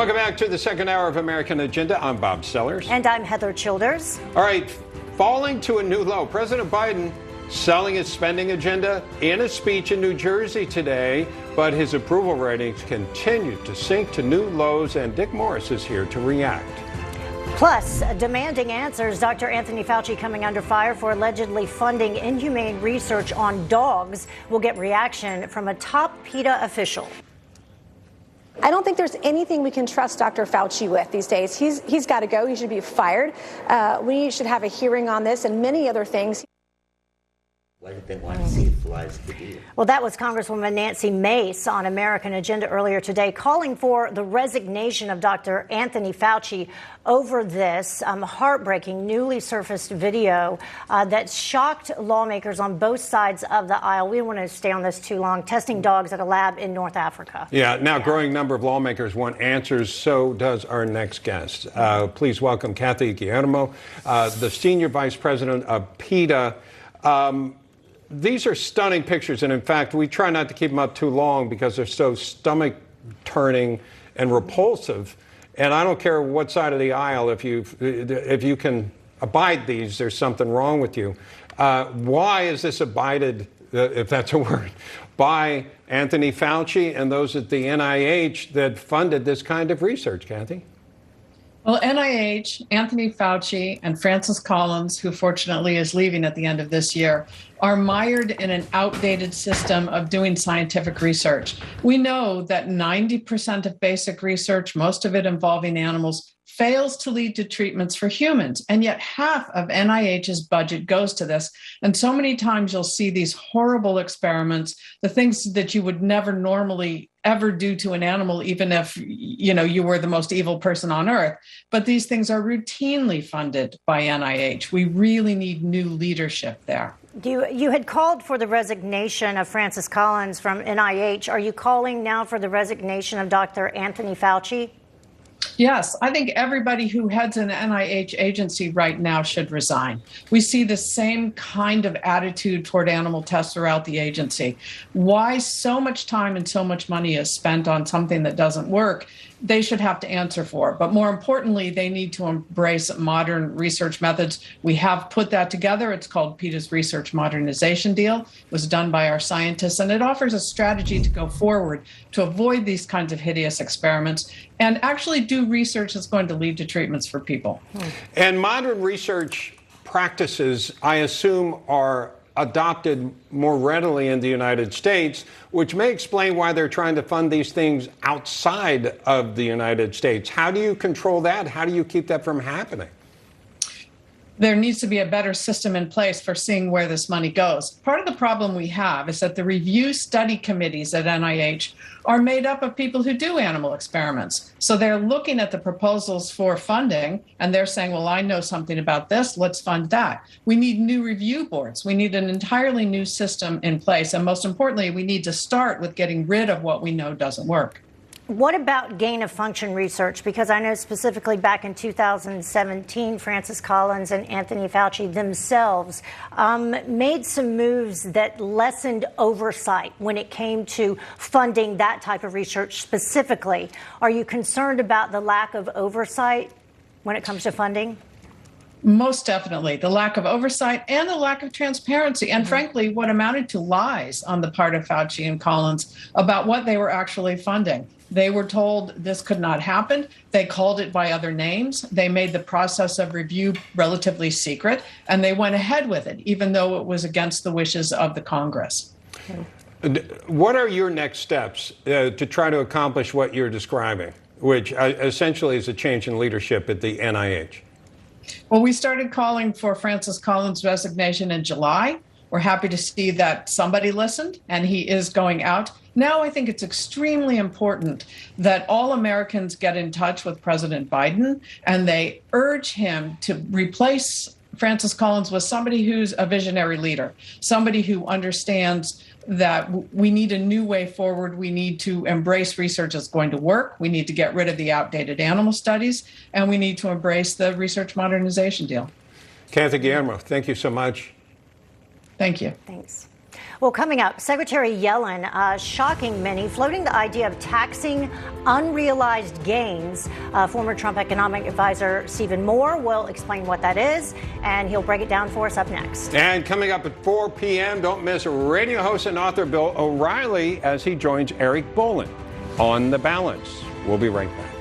Welcome back to the second hour of American Agenda. I'm Bob Sellers. And I'm Heather Childers. All right, falling to a new low. President Biden selling his spending agenda in a speech in New Jersey today, but his approval ratings continue to sink to new lows, and Dick Morris is here to react. Plus, demanding answers. Dr. Anthony Fauci coming under fire for allegedly funding inhumane research on dogs. We'll get reaction from a top PETA official. I don't think there's anything we can trust Dr. Fauci with these days. He's got to go. He should be fired. We should have a hearing on this and many other things. Why did they want to see flies the deal? Well, that was Congresswoman Nancy Mace on American Agenda earlier today, calling for the resignation of Dr. Anthony Fauci over this heartbreaking, newly surfaced video that shocked lawmakers on both sides of the aisle. We don't want to stay on this too long. Testing dogs at a lab in North Africa. Yeah, now growing number of lawmakers want answers. So does our next guest. Please welcome Kathy Guillermo, the Senior Vice President of PETA. These are stunning pictures, and in fact, we try not to keep them up too long because they're so stomach-turning and repulsive. And I don't care what side of the aisle, if you can abide these, there's something wrong with you. Why is this abided, if that's a word, by Anthony Fauci and those at the NIH that funded this kind of research, Kathy? Well, NIH, Anthony Fauci, and Francis Collins, who fortunately is leaving at the end of this year, are mired in an outdated system of doing scientific research. We know that 90% of basic research, most of it involving animals, fails to lead to treatments for humans. And yet half of NIH's budget goes to this. And so many times you'll see these horrible experiments, the things that you would never normally ever do to an animal, even if, you were the most evil person on earth. But these things are routinely funded by NIH. We really need new leadership there. You had called for the resignation of Francis Collins from NIH. Are you calling now for the resignation of Dr. Anthony Fauci? Yes, I think everybody who heads an NIH agency right now should resign. We see the same kind of attitude toward animal tests throughout the agency. Why so much time and so much money is spent on something that doesn't work, they should have to answer for. But more importantly, they need to embrace modern research methods. We have put that together. It's called PETA's Research Modernization Deal. It was done by our scientists, and it offers a strategy to go forward to avoid these kinds of hideous experiments and actually do research that's going to lead to treatments for people. And modern research practices, I assume, are adopted more readily in the United States, which may explain why they're trying to fund these things outside of the United States. How do you control that? How do you keep that from happening? There needs to be a better system in place for seeing where this money goes. Part of the problem we have is that the review study committees at NIH are made up of people who do animal experiments. So they're looking at the proposals for funding and they're saying, well, I know something about this, let's fund that. We need new review boards. We need an entirely new system in place. And most importantly, we need to start with getting rid of what we know doesn't work. What about gain-of-function research? Because I know specifically back in 2017, Francis Collins and Anthony Fauci themselves made some moves that lessened oversight when it came to funding that type of research specifically. Are you concerned about the lack of oversight when it comes to funding? Most definitely. The lack of oversight and the lack of transparency. And frankly, what amounted to lies on the part of Fauci and Collins about what they were actually funding. They were told this could not happen. They called it by other names. They made the process of review relatively secret, and they went ahead with it, even though it was against the wishes of the Congress. What are your next steps to try to accomplish what you're describing, which essentially is a change in leadership at the NIH? Well, we started calling for Francis Collins' resignation in July. We're happy to see that somebody listened and he is going out. Now I think it's extremely important that all Americans get in touch with President Biden and they urge him to replace Francis Collins with somebody who's a visionary leader, somebody who understands that we need a new way forward. We need to embrace research that's going to work. We need to get rid of the outdated animal studies, and we need to embrace the research modernization deal. Kathy Guillermo, thank you so much. Thank you. Thanks. Well, coming up, Secretary Yellen shocking many, floating the idea of taxing unrealized gains. Former Trump economic advisor Stephen Moore will explain what that is, and he'll break it down for us up next. And coming up at 4 p.m., don't miss radio host and author Bill O'Reilly as he joins Eric Bolin on The Balance. We'll be right back.